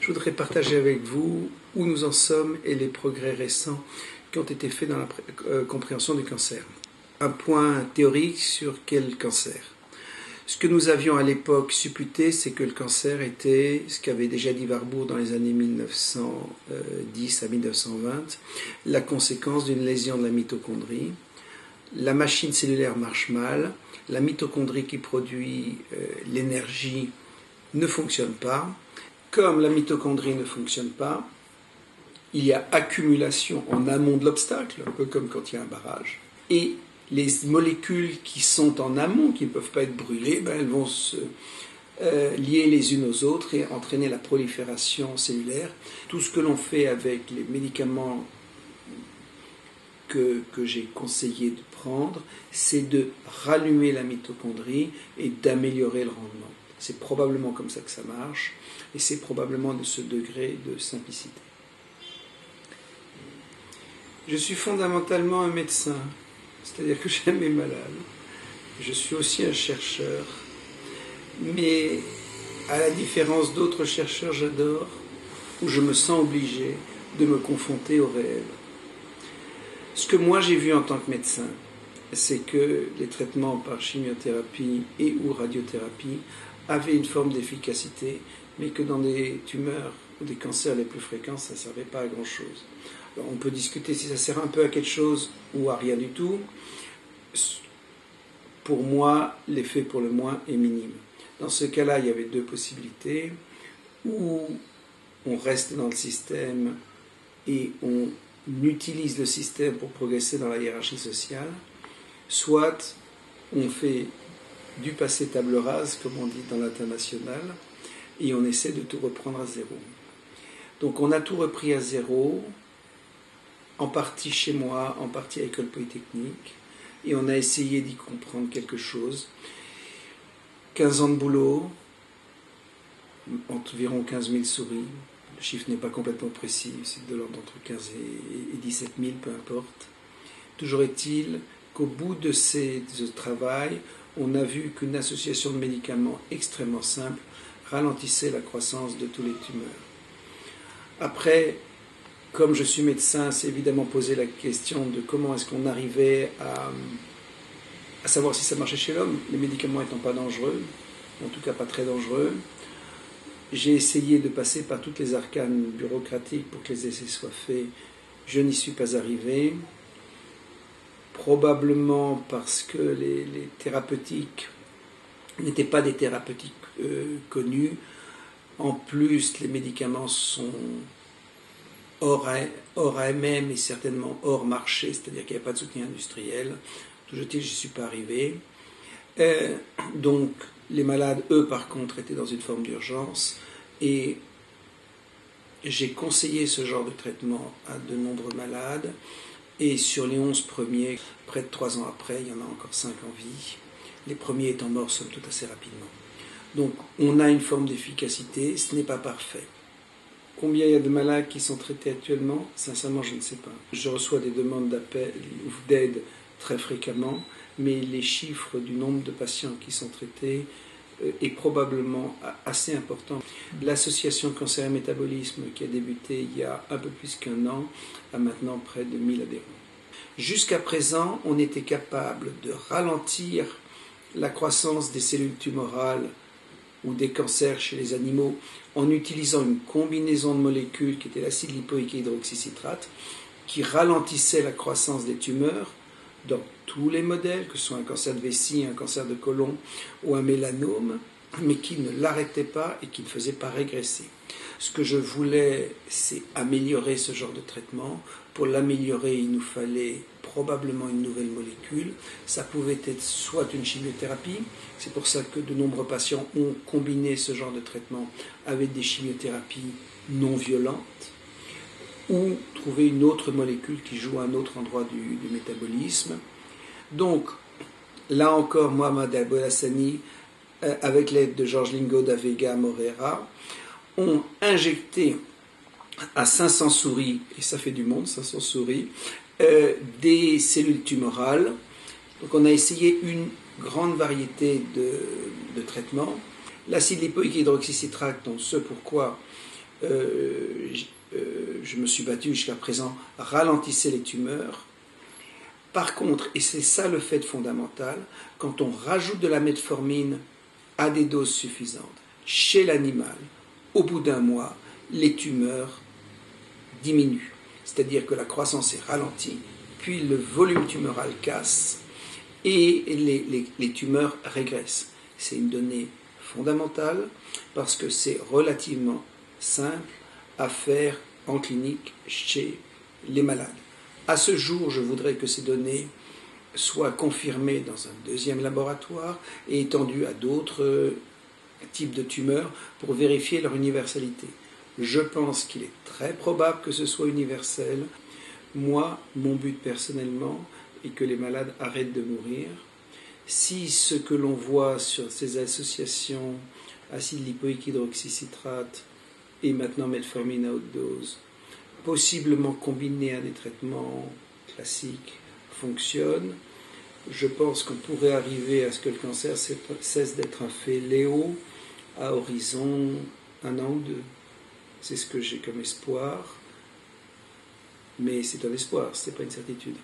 je voudrais partager avec vous où nous en sommes et les progrès récents qui ont été faits dans la compréhension du cancer. Un point théorique sur quel cancer. Ce que nous avions à l'époque supputé, c'est que le cancer était, ce qu'avait déjà dit Warburg dans les années 1910 à 1920, la conséquence d'une lésion de la mitochondrie. La machine cellulaire marche mal, la mitochondrie qui produit l'énergie ne fonctionne pas. Comme la mitochondrie ne fonctionne pas, il y a accumulation en amont de l'obstacle, un peu comme quand il y a un barrage. Et les molécules qui sont en amont, qui ne peuvent pas être brûlées, elles vont se lier les unes aux autres et entraîner la prolifération cellulaire. Tout ce que l'on fait avec les médicaments que j'ai conseillé de prendre, c'est de rallumer la mitochondrie et d'améliorer le rendement. C'est probablement comme ça que ça marche, et c'est probablement de ce degré de simplicité. Je suis fondamentalement un médecin, c'est-à-dire que j'aime mes malades. Je suis aussi un chercheur, mais à la différence d'autres chercheurs, j'adore, où je me sens obligé de me confronter au réel. Ce que moi j'ai vu en tant que médecin, c'est que les traitements par chimiothérapie et ou radiothérapie avaient une forme d'efficacité, mais que dans des tumeurs ou des cancers les plus fréquents, ça ne servait pas à grand-chose. Alors on peut discuter si ça sert un peu à quelque chose ou à rien du tout. Pour moi, l'effet pour le moins est minime. Dans ce cas-là, il y avait deux possibilités, où on reste dans le système et on utilise le système pour progresser dans la hiérarchie sociale, soit on fait du passé table rase, comme on dit dans l'international, et on essaie de tout reprendre à zéro. Donc on a tout repris à zéro, en partie chez moi, en partie à l'école polytechnique, et on a essayé d'y comprendre quelque chose. 15 ans de boulot, environ 15 000 souris, le chiffre n'est pas complètement précis, c'est de l'ordre d'entre 15 et 17 000, peu importe. Toujours est-il qu'au bout de ce travail, on a vu qu'une association de médicaments extrêmement simple ralentissait la croissance de tous les tumeurs. Après, comme je suis médecin, c'est évidemment posé la question de comment est-ce qu'on arrivait à savoir si ça marchait chez l'homme, les médicaments étant pas dangereux, en tout cas pas très dangereux. J'ai essayé de passer par toutes les arcanes bureaucratiques pour que les essais soient faits. Je n'y suis pas arrivé. Probablement parce que les thérapeutiques n'étaient pas des thérapeutiques connues. En plus, les médicaments sont hors AMM et certainement hors marché, c'est-à-dire qu'il n'y a pas de soutien industriel. Toujours est-il, je n'y suis pas arrivé. Donc, les malades, eux, par contre, étaient dans une forme d'urgence. Et j'ai conseillé ce genre de traitement à de nombreux malades. Et sur les 11 premiers, près de 3 ans après, il y en a encore 5 en vie. Les premiers étant morts, somme toute, assez rapidement. Donc, on a une forme d'efficacité, ce n'est pas parfait. Combien il y a de malades qui sont traités actuellement? Sincèrement, je ne sais pas. Je reçois des demandes d'aide très fréquemment, mais les chiffres du nombre de patients qui sont traités est probablement assez important. L'association Cancer et Métabolisme, qui a débuté il y a un peu plus qu'un an, a maintenant près de 1000 adhérents. Jusqu'à présent, on était capable de ralentir la croissance des cellules tumorales ou des cancers chez les animaux en utilisant une combinaison de molécules qui était l'acide lipoïque et hydroxycitrate, qui ralentissait la croissance des tumeurs dans tous les modèles, que ce soit un cancer de vessie, un cancer de côlon ou un mélanome, mais qui ne l'arrêtait pas et qui ne faisait pas régresser. Ce que je voulais, c'est améliorer ce genre de traitement. Pour l'améliorer, il nous fallait probablement une nouvelle molécule. Ça pouvait être soit une chimiothérapie, c'est pour ça que de nombreux patients ont combiné ce genre de traitement avec des chimiothérapies non violentes, ou trouver une autre molécule qui joue à un autre endroit du métabolisme. Donc, là encore, Mohamed Abou-Hassani, avec l'aide de Georges Lingo da Veiga Moreira, ont injecté à 500 souris, et ça fait du monde, 500 souris, des cellules tumorales. Donc on a essayé une grande variété de traitements. L'acide lipoïque hydroxycitrate, donc ce pourquoi je me suis battu jusqu'à présent, ralentissait les tumeurs. Par contre, et c'est ça le fait fondamental, quand on rajoute de la metformine à des doses suffisantes chez l'animal, au bout d'un mois, les tumeurs diminuent. C'est-à-dire que la croissance est ralentie, puis le volume tumoral casse et les tumeurs régressent. C'est une donnée fondamentale parce que c'est relativement simple à faire en clinique chez les malades. À ce jour, je voudrais que ces données soient confirmées dans un deuxième laboratoire et étendues à d'autres types de tumeurs pour vérifier leur universalité. Je pense qu'il est très probable que ce soit universel. Moi, mon but personnellement est que les malades arrêtent de mourir. Si ce que l'on voit sur ces associations acide lipoïque hydroxycitrate et maintenant metformine à haute dose, possiblement combiné à des traitements classiques, fonctionne, je pense qu'on pourrait arriver à ce que le cancer cesse d'être un fléau à horizon 1 an ou 2. C'est ce que j'ai comme espoir, mais c'est un espoir, ce n'est pas une certitude.